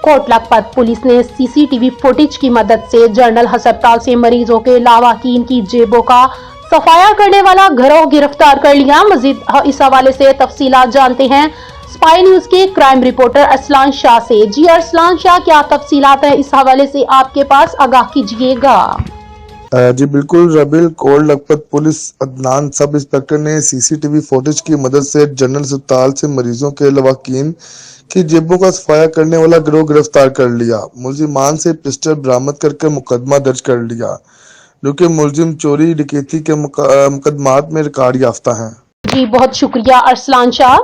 کوٹ Lakhpat police نے C C T V footage کی مدد سے جنرل ہسپتال سے مریضوں کے لاواقین کی جیبوں کا صفایا کرنے والا گروہ گرفتار کر لیا۔ مزید اس حوالے سے تفصیلات جانتے ہیں اسپائی نیوز کے کرائم رپورٹر ارسلان شاہ سے۔ جی ارسلان شاہ، کیا تفصیلات ہیں اس حوالے سے آپ کے پاس؟ آگاہ کیجیے گا۔ جی بالکل Rabail, Kot Lakhpat police Adnan sub inspector نے C C T V footage کی مدد سے جنرل ہسپتال سے مریضوں کے لواحقین کی جیبوں کا صفایا کرنے والا گروہ گرفتار کر لیا۔ ملزمان سے پسٹل برآمد کر کے مقدمہ درج کر لیا، جو کہ ملزم چوری ڈکیتی کے مقدمات میں ریکارڈ یافتہ ہیں۔ جی بہت شکریہ ارسلان شاہ۔